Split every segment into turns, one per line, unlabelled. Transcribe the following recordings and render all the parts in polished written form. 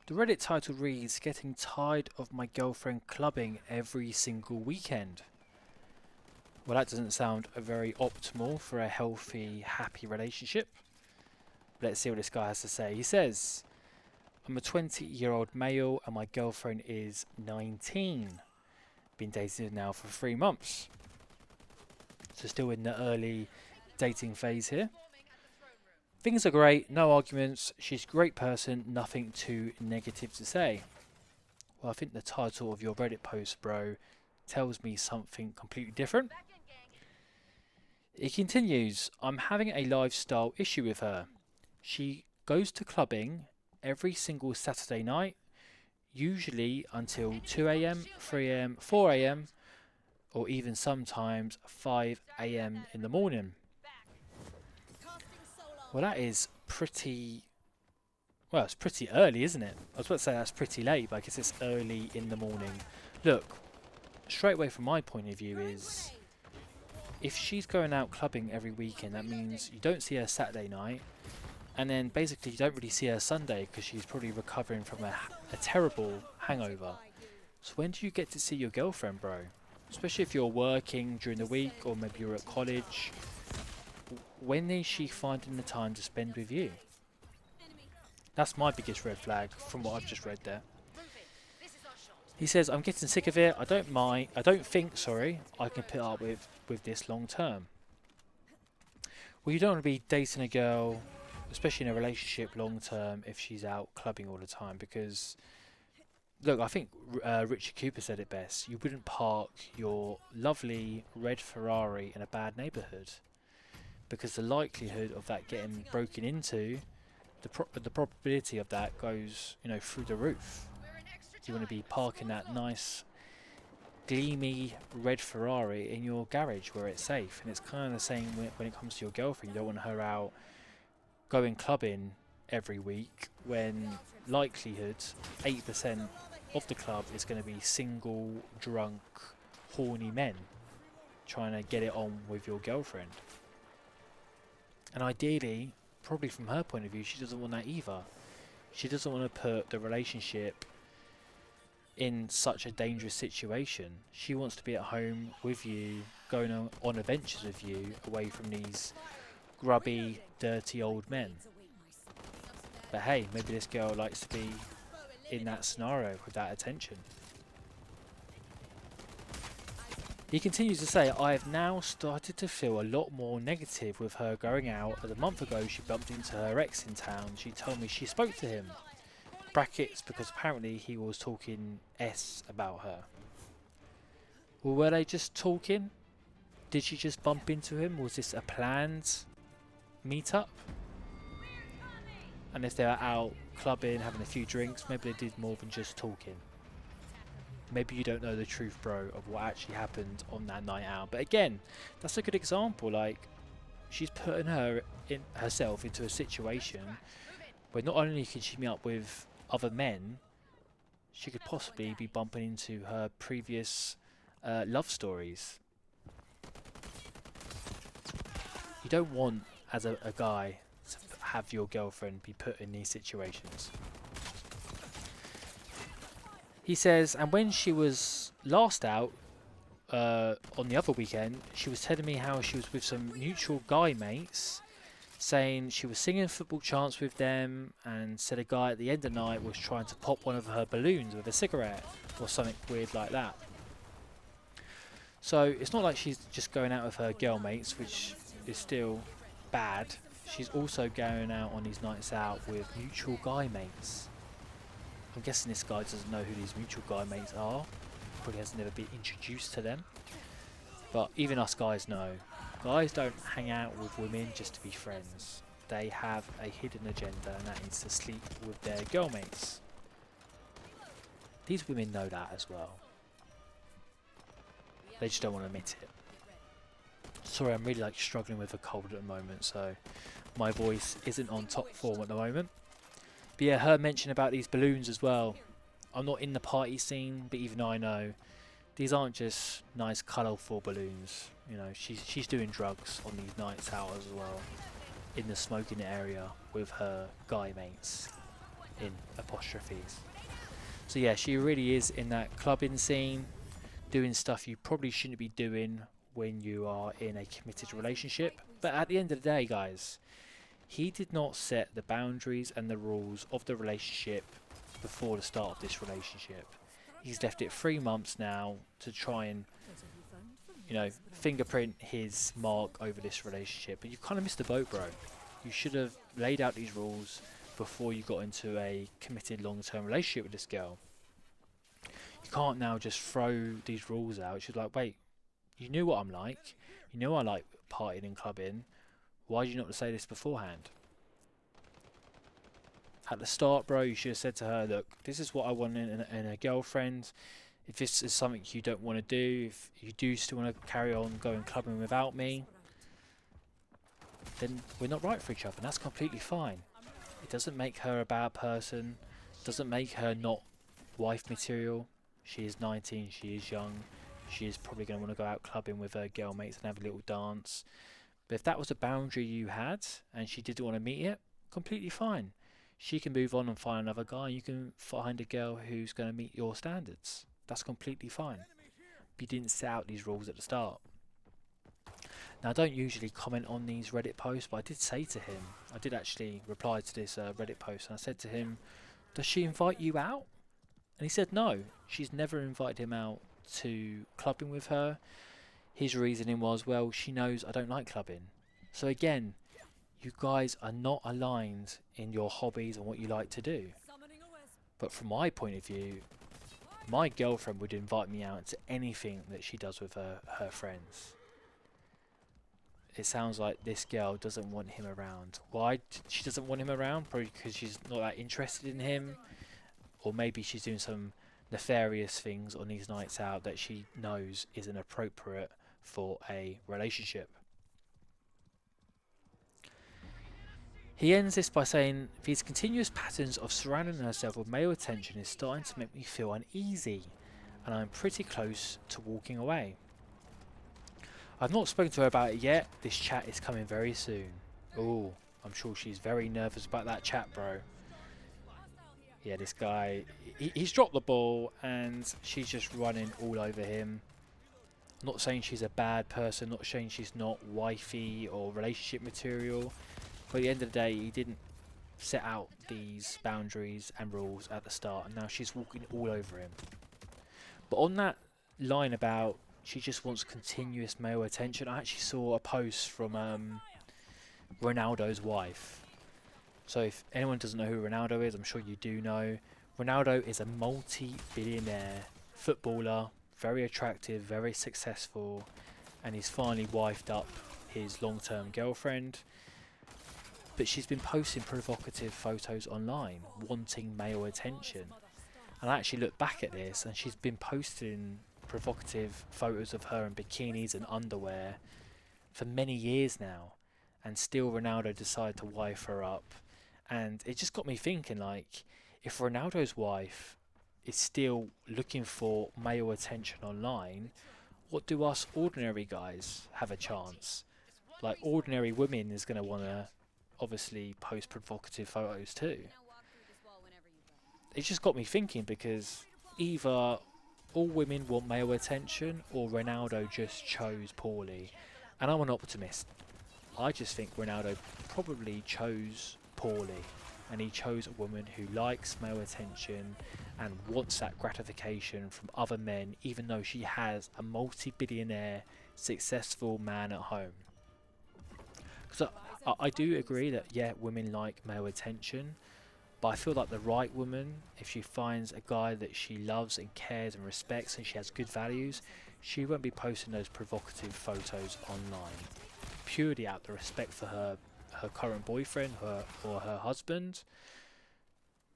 The Reddit title reads, "Getting tired of my girlfriend clubbing every single weekend." Well, that doesn't sound very optimal for a healthy, happy relationship. Let's see what this guy has to say. He says, "I'm a 20-year-old male and my girlfriend is 19. Been dating now for 3 months." So still in the early dating phase here. "Things are great, no arguments. She's a great person, nothing too negative to say." Well, I think the title of your Reddit post, bro, tells me something completely different. It continues, "I'm having a lifestyle issue with her. She goes to clubbing every single Saturday night, usually until 2 a.m., 3 a.m., 4 a.m., or even sometimes 5 a.m. in the morning." Well, that is pretty. Well, it's pretty early, isn't it? I was about to say that's pretty late, but I guess it's early in the morning. Look, straight away from my point of view is, if she's going out clubbing every weekend, that means you don't see her Saturday night, and then basically you don't really see her Sunday because she's probably recovering from a terrible hangover. So when do you get to see your girlfriend, bro? Especially if you're working during the week or maybe you're at college. When is she finding the time to spend with you? That's my biggest red flag from what I've just read there. He says, "I'm getting sick of it. I don't think, I can put up with this long term." Well, you don't want to be dating a girl, especially in a relationship long term, if she's out clubbing all the time. Because, look, I think Richard Cooper said it best. You wouldn't park your lovely red Ferrari in a bad neighbourhood, because the likelihood of that getting broken into, the probability of that goes, through the roof. You want to be parking that nice, gleamy red Ferrari in your garage where it's safe. And it's kind of the same when it comes to your girlfriend. You don't want her out going clubbing every week when likelihood 8% of the club is going to be single, drunk, horny men trying to get it on with your girlfriend. And ideally, probably from her point of view, she doesn't want that either. She doesn't want to put the relationship in such a dangerous situation. She wants to be at home with you, going on adventures with you, away from these grubby, dirty old men. But hey, maybe this girl likes to be in that scenario with that attention. He continues to say, "I have now started to feel a lot more negative with her going out. As a month ago, she bumped into her ex in town. She told me she spoke to him. Brackets, because apparently he was talking S about her." Well, were they just talking? Did she just bump into him? Was this a planned meet-up? And if they were out clubbing, having a few drinks, maybe they did more than just talking. Maybe you don't know the truth, bro, of what actually happened on that night out. But again, that's a good example. Like, she's putting herself into a situation where not only can she meet up with other men, she could possibly be bumping into her previous love stories. You don't want, as a guy, to have your girlfriend be put in these situations. He says, "And when she was last out on the other weekend, she was telling me how she was with some mutual guy mates, saying she was singing football chants with them, and said a guy at the end of the night was trying to pop one of her balloons with a cigarette or something weird like that." So it's not like she's just going out with her girl mates, which is still bad. She's also going out on these nights out with mutual guy mates. I'm guessing this guy doesn't know who these mutual guy mates are. Probably has never been introduced to them. But even us guys know. Guys don't hang out with women just to be friends. They have a hidden agenda, and that is to sleep with their girl mates. These women know that as well. They just don't want to admit it. Sorry, I'm really struggling with a cold at the moment, so my voice isn't on top form at the moment. But yeah, her mention about these balloons as well. I'm not in the party scene, but even I know these aren't just nice colourful balloons. She's doing drugs on these nights out as well, in the smoking area with her guy mates. in apostrophes. So yeah, she really is in that clubbing scene, doing stuff you probably shouldn't be doing when you are in a committed relationship. But at the end of the day, guys, he did not set the boundaries and the rules of the relationship before the start of this relationship. He's left it 3 months now to try and, fingerprint his mark over this relationship. But you kind of missed the boat, bro. You should have laid out these rules before you got into a committed long-term relationship with this girl. You can't now just throw these rules out. She's like, wait, you knew what I'm like. You know I like partying and clubbing. Why did you not say this beforehand? At the start, bro, you should have said to her, look, this is what I want in a girlfriend. If this is something you don't want to do, if you do still want to carry on going clubbing without me, then we're not right for each other, and that's completely fine. It doesn't make her a bad person. It doesn't make her not wife material. She is 19, she is young. She is probably going to want to go out clubbing with her girl mates and have a little dance. But if that was a boundary you had and she didn't want to meet it, completely fine. She can move on and find another guy. You can find a girl who's going to meet your standards. That's completely fine. But you didn't set out these rules at the start. Now, I don't usually comment on these Reddit posts, but I did say to him, I did actually reply to this Reddit post, and I said to him, does she invite you out? And he said no, she's never invited him out to clubbing with her. His reasoning was, well, she knows I don't like clubbing. So again, you guys are not aligned in your hobbies and what you like to do. But from my point of view, my girlfriend would invite me out to anything that she does with her friends. It sounds like this girl doesn't want him around. Why she doesn't want him around? Probably because she's not that interested in him. Or maybe she's doing some nefarious things on these nights out that she knows isn't appropriate for a relationship. He ends this by saying, these continuous patterns of surrounding herself with male attention is starting to make me feel uneasy, and I'm pretty close to walking away. I've not spoken to her about it yet. This chat is coming very soon. Oh, I'm sure she's very nervous about that chat, bro. Yeah, this guy, he's dropped the ball and she's just running all over him. I'm not saying she's a bad person, not saying she's not wifey or relationship material. But at the end of the day, he didn't set out these boundaries and rules at the start, and now she's walking all over him. But on that line about she just wants continuous male attention, I actually saw a post from Ronaldo's wife. So if anyone doesn't know who Ronaldo is, I'm sure you do know. Ronaldo is a multi-billionaire footballer, very attractive, very successful, and he's finally wifed up his long-term girlfriend. But she's been posting provocative photos online, wanting male attention. And I actually looked back at this, and she's been posting provocative photos of her in bikinis and underwear for many years now. And still Ronaldo decided to wife her up. And it just got me thinking, like, if Ronaldo's wife is still looking for male attention online, what do us ordinary guys have a chance? Like, ordinary women is going to want to obviously post provocative photos too. It just got me thinking, because either all women want male attention or Ronaldo just chose poorly. And I'm an optimist. I just think Ronaldo probably chose poorly, and he chose a woman who likes male attention and wants that gratification from other men, even though she has a multi-billionaire successful man at home. Because I do agree that, yeah, women like male attention, but I feel like the right woman, if she finds a guy that she loves and cares and respects and she has good values, she won't be posting those provocative photos online purely out of respect for her current boyfriend or her husband.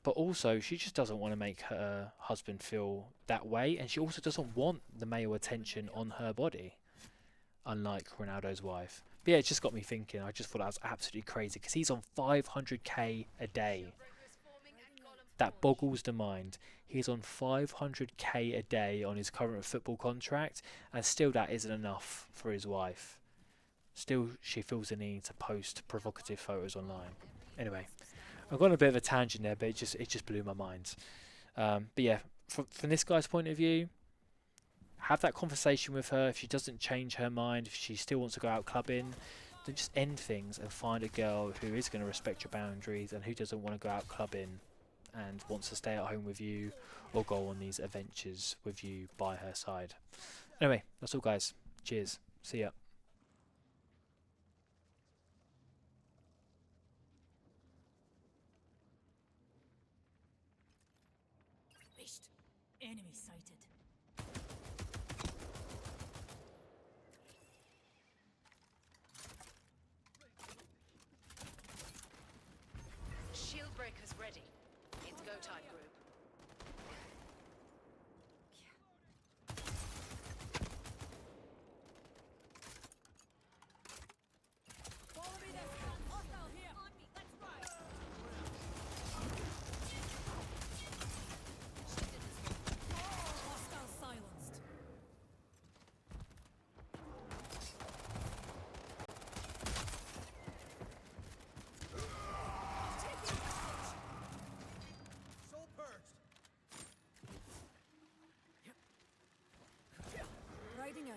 But also, she just doesn't want to make her husband feel that way, and she also doesn't want the male attention on her body, unlike Ronaldo's wife. But yeah, it just got me thinking. I just thought that was absolutely crazy, because he's on 500k a day. That boggles the mind. He's on 500k a day on his current football contract, and still that isn't enough for his wife. Still, she feels the need to post provocative photos online. Anyway, I've gone on a bit of a tangent there, but it just blew my mind. But yeah, from this guy's point of view, have that conversation with her. If she doesn't change her mind, if she still wants to go out clubbing, then just end things and find a girl who is going to respect your boundaries and who doesn't want to go out clubbing and wants to stay at home with you or go on these adventures with you by her side. Anyway, that's all, guys. Cheers. See ya.
Enemy sighted.
Shield breakers ready. It's go time, group.
Follow me this time. Hostile here. On me. Let's ride. Hostile silenced.
Soul purged.
Riding out.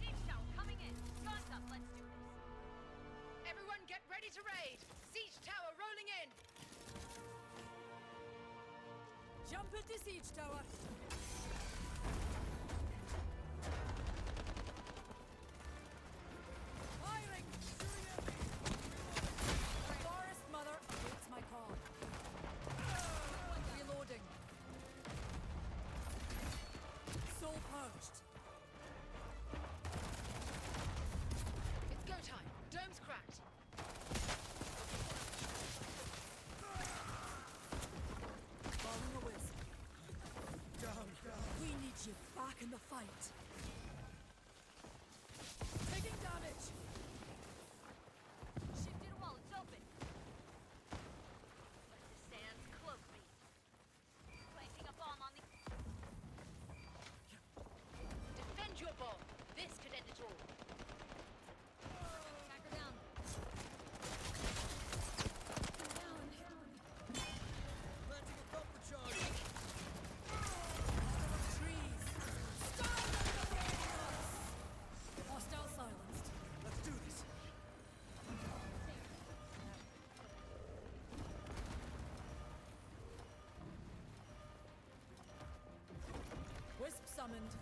Siege tower coming in. Guns up, let's do this. Everyone get ready to raid. Siege tower rolling in.
Jump into siege tower. Firing. Forest mother awaits my call. Reloading. Soul purged.
It's go time. Dome's cracked.
Calling a wisp.
Down.
We need you back in the fight. Taking damage.
Shifted wall, it's open. Let the sands cloak me. Placing a bomb on the... Defend your bomb. This could end it all. Attacker down.
Planting a bumper charge.
Trees. Hostile silenced.
Let's do this.
Wisp summoned.